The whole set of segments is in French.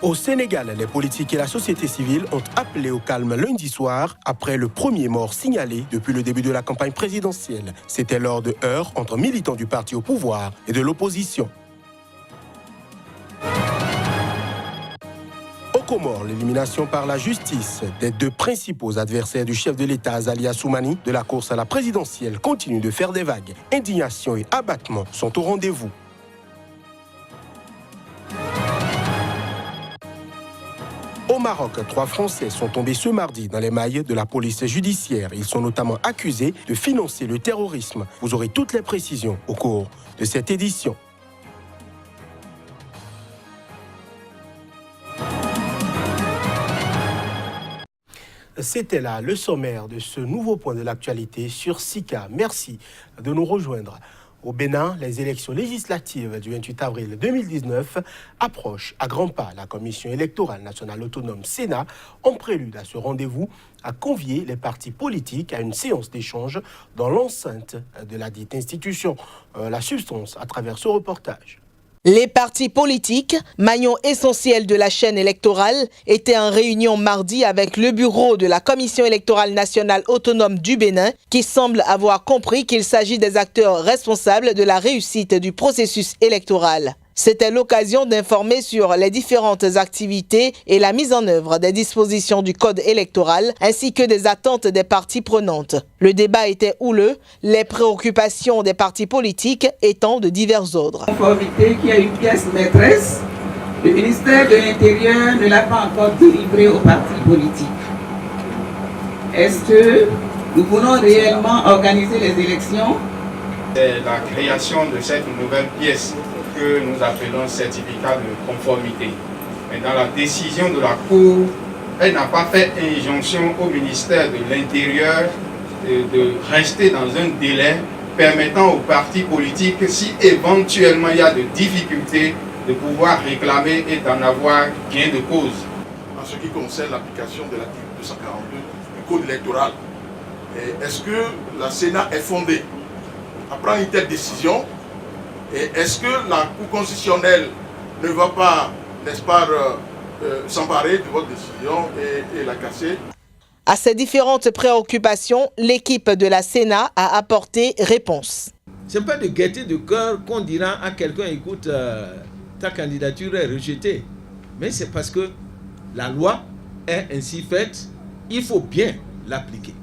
Au Sénégal, les politiques et la société civile ont appelé au calme lundi soir après le premier mort signalé depuis le début de la campagne présidentielle. C'était lors de heurts entre militants du parti au pouvoir et de l'opposition. Aux Comores, l'élimination par la justice des deux principaux adversaires du chef de l'État, Azali Assoumani, de la course à la présidentielle continue de faire des vagues. Indignation et abattement sont au rendez-vous. Au Maroc, 3 Français sont tombés ce mardi dans les mailles de la police judiciaire. Ils sont notamment accusés de financer le terrorisme. Vous aurez toutes les précisions au cours de cette édition. C'était là le sommaire de ce nouveau point de l'actualité sur SICA. Merci de nous rejoindre. Au Bénin, les élections législatives du 28 avril 2019 approchent à grands pas. La Commission électorale nationale autonome Sénat, en prélude à ce rendez-vous, a convié les partis politiques à une séance d'échange dans l'enceinte de la dite institution. La substance à travers ce reportage. Les partis politiques, maillon essentiel de la chaîne électorale, étaient en réunion mardi avec le bureau de la Commission électorale nationale autonome du Bénin, qui semble avoir compris qu'il s'agit des acteurs responsables de la réussite du processus électoral. C'était l'occasion d'informer sur les différentes activités et la mise en œuvre des dispositions du code électoral ainsi que des attentes des parties prenantes. Le débat était houleux, les préoccupations des partis politiques étant de divers ordres. Conformité qui a une pièce maîtresse, le ministère de l'Intérieur ne l'a pas encore délivré aux partis politiques. Est-ce que nous voulons réellement organiser les élections? C'est la création de cette nouvelle pièce que nous appelons certificat de conformité. Mais dans la décision de la Cour, elle n'a pas fait injonction au ministère de l'Intérieur de rester dans un délai permettant aux partis politiques, si éventuellement il y a de difficultés, de pouvoir réclamer et d'en avoir gain de cause. En ce qui concerne l'application de l'article 242 du Code électoral, est-ce que la Sénat est fondée à prendre une telle décision? Et est-ce que la Cour constitutionnelle ne va pas, n'est-ce pas, s'emparer de votre décision et la casser? À ces différentes préoccupations, l'équipe de la Sénat a apporté réponse. Ce n'est pas de gaieté de cœur qu'on dira à quelqu'un, écoute, ta candidature est rejetée. Mais c'est parce que la loi est ainsi faite, il faut bien l'appliquer.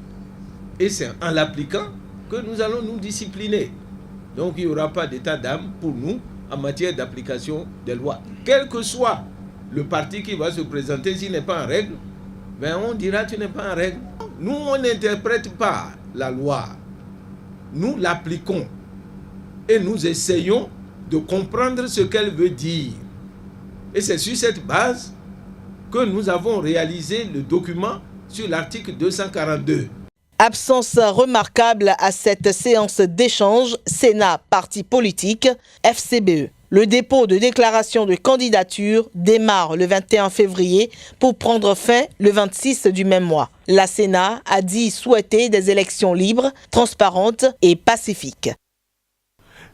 Et c'est en l'appliquant que nous allons nous discipliner. Donc il n'y aura pas d'état d'âme pour nous en matière d'application des lois. Quel que soit le parti qui va se présenter, s'il n'est pas en règle, ben on dira tu n'es pas en règle. Nous, on n'interprète pas la loi. Nous l'appliquons. Et nous essayons de comprendre ce qu'elle veut dire. Et c'est sur cette base que nous avons réalisé le document sur l'article 242. Absence remarquable à cette séance d'échange Sénat parti politique FCBE. Le dépôt de déclaration de candidature démarre le 21 février pour prendre fin le 26 du même mois. La Sénat a dit souhaiter des élections libres, transparentes et pacifiques.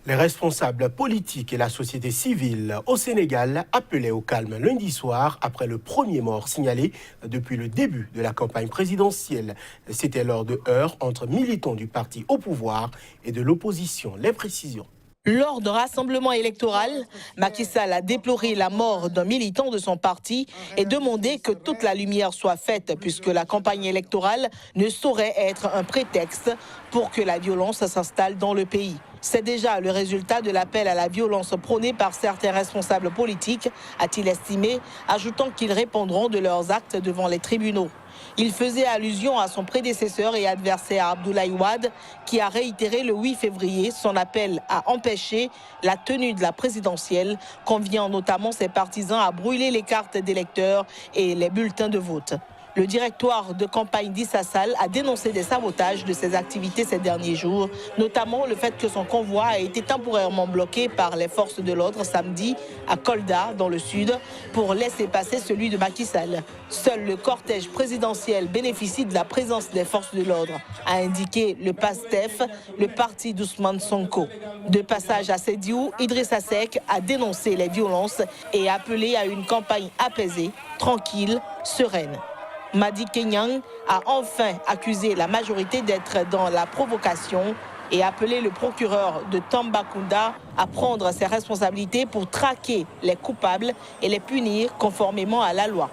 Les responsables politiques et la société civile au Sénégal appelaient au calme lundi soir après le premier mort signalé depuis le début de la campagne présidentielle. C'était lors de heurts entre militants du parti au pouvoir et de l'opposition. Les précisions. Lors d'un rassemblement électoral, Macky Sall a déploré la mort d'un militant de son parti et demandé que toute la lumière soit faite puisque la campagne électorale ne saurait être un prétexte pour que la violence s'installe dans le pays. C'est déjà le résultat de l'appel à la violence prôné par certains responsables politiques, a-t-il estimé, ajoutant qu'ils répondront de leurs actes devant les tribunaux. Il faisait allusion à son prédécesseur et adversaire Abdoulaye Wade, qui a réitéré le 8 février son appel à empêcher la tenue de la présidentielle, conviant notamment ses partisans à brûler les cartes d'électeurs et les bulletins de vote. Le directoire de campagne d'Issa Sall a dénoncé des sabotages de ses activités ces derniers jours, notamment le fait que son convoi a été temporairement bloqué par les forces de l'ordre samedi à Kolda, dans le sud, pour laisser passer celui de Macky Sall. Seul le cortège présidentiel bénéficie de la présence des forces de l'ordre, a indiqué le PASTEF, le parti d'Ousmane Sonko. De passage à Sédhiou, Idrissa Seck a dénoncé les violences et appelé à une campagne apaisée, tranquille, sereine. Madi Kenyang a enfin accusé la majorité d'être dans la provocation et appelé le procureur de Tambacounda à prendre ses responsabilités pour traquer les coupables et les punir conformément à la loi.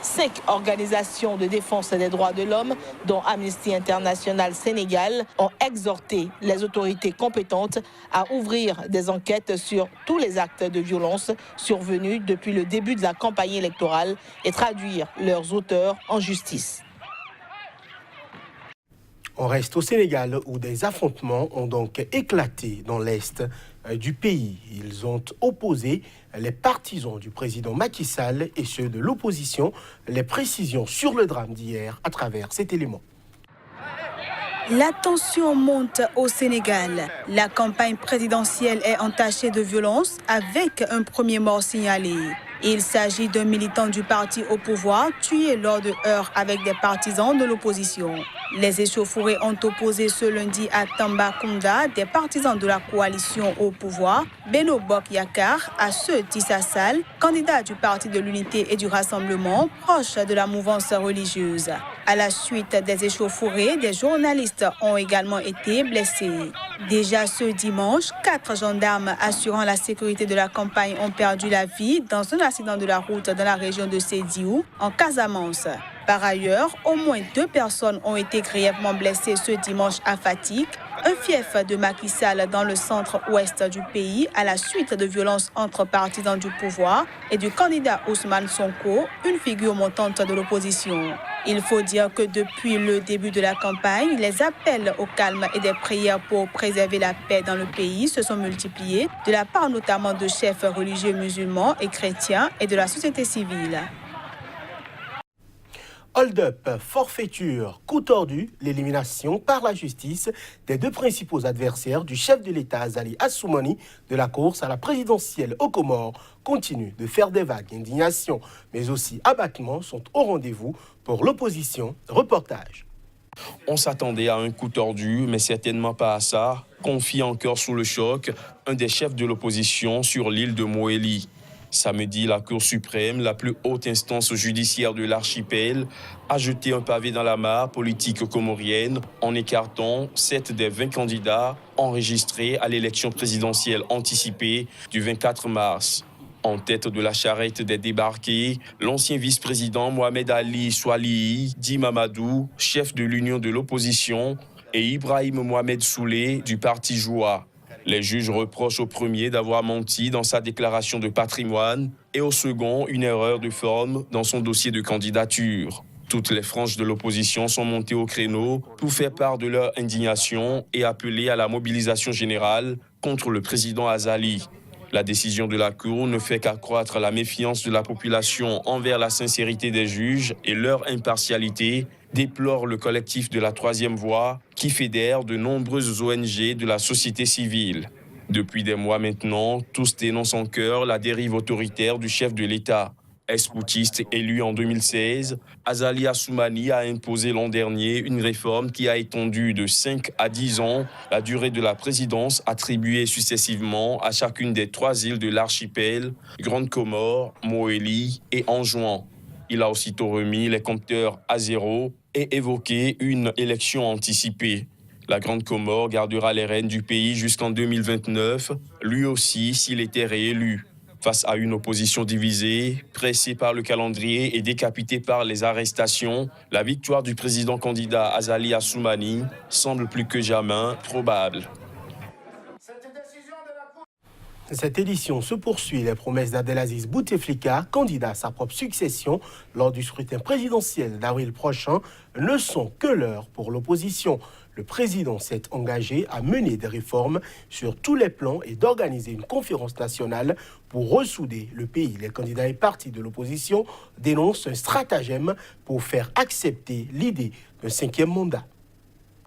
5 organisations de défense des droits de l'homme, dont Amnesty International Sénégal, ont exhorté les autorités compétentes à ouvrir des enquêtes sur tous les actes de violence survenus depuis le début de la campagne électorale et traduire leurs auteurs en justice. On reste au Sénégal où des affrontements ont donc éclaté dans l'est du pays. Ils ont opposé les partisans du président Macky Sall et ceux de l'opposition. Les précisions sur le drame d'hier à travers cet élément. La tension monte au Sénégal. La campagne présidentielle est entachée de violence avec un premier mort signalé. Il s'agit d'un militant du parti au pouvoir tué lors de heurts avec des partisans de l'opposition. Les échauffourées ont opposé ce lundi à Tambacounda des partisans de la coalition au pouvoir, Benno Bokk Yakaar, à ceux d'Issa Sall, candidat du Parti de l'Unité et du Rassemblement, proche de la mouvance religieuse. À la suite des échauffourées, des journalistes ont également été blessés. Déjà ce dimanche, 4 gendarmes assurant la sécurité de la campagne ont perdu la vie dans un accident de la route dans la région de Sédhiou, en Casamance. Par ailleurs, au moins 2 personnes ont été grièvement blessées ce dimanche à Fatick, un fief de Macky Sall dans le centre-ouest du pays à la suite de violences entre partisans du pouvoir et du candidat Ousmane Sonko, une figure montante de l'opposition. Il faut dire que depuis le début de la campagne, les appels au calme et des prières pour préserver la paix dans le pays se sont multipliés, de la part notamment de chefs religieux musulmans et chrétiens et de la société civile. Hold-up, forfaiture, coup tordu, l'élimination par la justice des 2 principaux adversaires du chef de l'État Azali Assoumani de la course à la présidentielle aux Comores continue de faire des vagues. Indignation, mais aussi abattement sont au rendez-vous pour l'opposition. Reportage. On s'attendait à un coup tordu, mais certainement pas à ça, confie encore sous le choc un des chefs de l'opposition sur l'île de Moélie. Samedi, la Cour suprême, la plus haute instance judiciaire de l'archipel, a jeté un pavé dans la mare politique comorienne en écartant 7 des 20 candidats enregistrés à l'élection présidentielle anticipée du 24 mars. En tête de la charrette des débarqués, l'ancien vice-président Mohamed Ali Swalihi, dit Mamadou, chef de l'Union de l'opposition, et Ibrahim Mohamed Soulé du parti Joua. Les juges reprochent au premier d'avoir menti dans sa déclaration de patrimoine et au second une erreur de forme dans son dossier de candidature. Toutes les franges de l'opposition sont montées au créneau pour faire part de leur indignation et appeler à la mobilisation générale contre le président Azali. La décision de la Cour ne fait qu'accroître la méfiance de la population envers la sincérité des juges et leur impartialité, déplore le collectif de la Troisième Voie qui fédère de nombreuses ONG de la société civile. Depuis des mois maintenant, tous dénoncent en chœur la dérive autoritaire du chef de l'État. Ex-boutiste élu en 2016, Azali Assoumani a imposé l'an dernier une réforme qui a étendu de 5 à 10 ans la durée de la présidence attribuée successivement à chacune des 3 îles de l'archipel, Grande Comore, Moélie et Anjouan. Il a aussitôt remis les compteurs à zéro et évoqué une élection anticipée. La Grande Comore gardera les rênes du pays jusqu'en 2029, lui aussi s'il était réélu. Face à une opposition divisée, pressée par le calendrier et décapitée par les arrestations, la victoire du président candidat Azali Assoumani semble plus que jamais probable. Cette édition se poursuit. Les promesses d'Abdelaziz Bouteflika, candidat à sa propre succession lors du scrutin présidentiel d'avril prochain, ne sont que l'heure pour l'opposition. Le président s'est engagé à mener des réformes sur tous les plans et d'organiser une conférence nationale pour ressouder le pays. Les candidats et partis de l'opposition dénoncent un stratagème pour faire accepter l'idée d'un 5e mandat.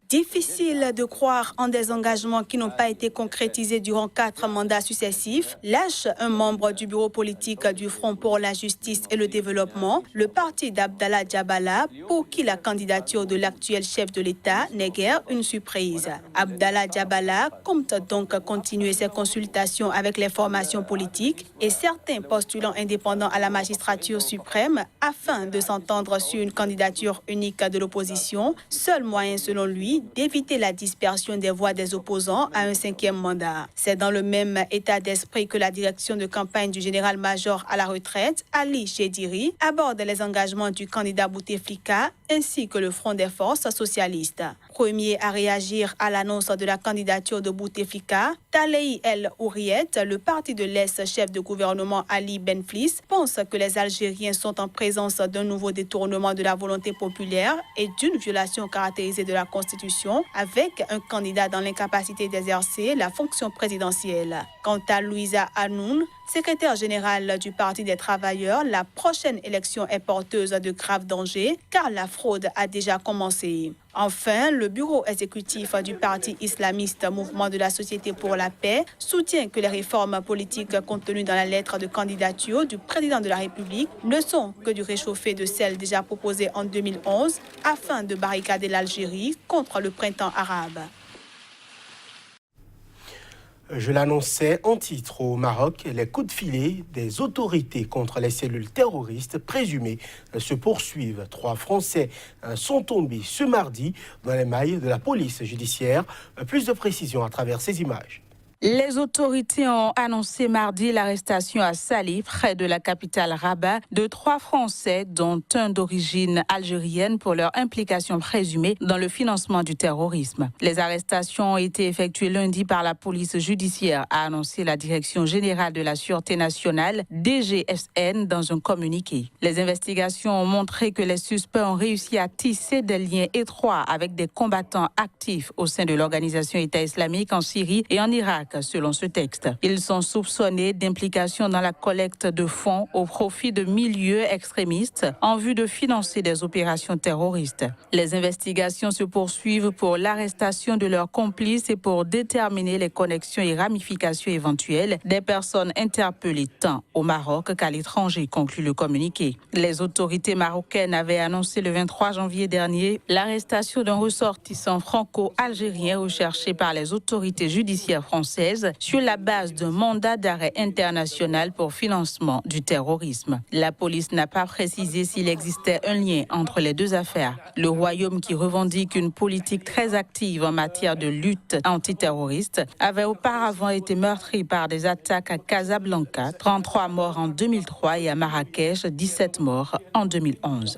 Difficile de croire en des engagements qui n'ont pas été concrétisés durant 4 mandats successifs, lâche un membre du bureau politique du Front pour la justice et le développement, le parti d'Abdallah Djabala, pour qui la candidature de l'actuel chef de l'État n'est guère une surprise. Abdallah Djabala compte donc continuer ses consultations avec les formations politiques et certains postulants indépendants à la magistrature suprême afin de s'entendre sur une candidature unique de l'opposition, seul moyen selon lui d'éviter la dispersion des voix des opposants à un 5e mandat. C'est dans le même état d'esprit que la direction de campagne du général-major à la retraite, Ali Chediri, aborde les engagements du candidat Bouteflika ainsi que le Front des forces socialistes. Premier à réagir à l'annonce de la candidature de Bouteflika, Talei El Ouriet, le parti de l'ex-chef de gouvernement Ali Benflis, pense que les Algériens sont en présence d'un nouveau détournement de la volonté populaire et d'une violation caractérisée de la Constitution avec un candidat dans l'incapacité d'exercer la fonction présidentielle. Quant à Louisa Hanoun, secrétaire générale du Parti des travailleurs, la prochaine élection est porteuse de graves dangers car la fraude a déjà commencé. Enfin, le bureau exécutif du parti islamiste Mouvement de la Société pour la Paix soutient que les réformes politiques contenues dans la lettre de candidature du président de la République ne sont que du réchauffé de celles déjà proposées en 2011 afin de barricader l'Algérie contre le printemps arabe. Je l'annonçais en titre au Maroc, les coups de filet des autorités contre les cellules terroristes présumées se poursuivent. 3 Français sont tombés ce mardi dans les mailles de la police judiciaire. Plus de précisions à travers ces images. Les autorités ont annoncé mardi l'arrestation à Salé, près de la capitale Rabat, de 3 Français, dont un d'origine algérienne, pour leur implication présumée dans le financement du terrorisme. Les arrestations ont été effectuées lundi par la police judiciaire, a annoncé la Direction générale de la Sûreté nationale, DGSN, dans un communiqué. Les investigations ont montré que les suspects ont réussi à tisser des liens étroits avec des combattants actifs au sein de l'organisation État islamique en Syrie et en Irak. Selon ce texte, ils sont soupçonnés d'implication dans la collecte de fonds au profit de milieux extrémistes en vue de financer des opérations terroristes. Les investigations se poursuivent pour l'arrestation de leurs complices et pour déterminer les connexions et ramifications éventuelles des personnes interpellées tant au Maroc qu'à l'étranger, conclut le communiqué. Les autorités marocaines avaient annoncé le 23 janvier dernier l'arrestation d'un ressortissant franco-algérien recherché par les autorités judiciaires françaises sur la base d'un mandat d'arrêt international pour financement du terrorisme. La police n'a pas précisé s'il existait un lien entre les 2 affaires. Le Royaume, qui revendique une politique très active en matière de lutte antiterroriste, avait auparavant été meurtri par des attaques à Casablanca, 33 morts en 2003 et à Marrakech, 17 morts en 2011.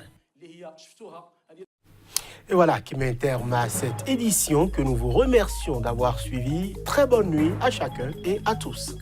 Et voilà qui met terme à cette édition que nous vous remercions d'avoir suivi. Très bonne nuit à chacun et à tous.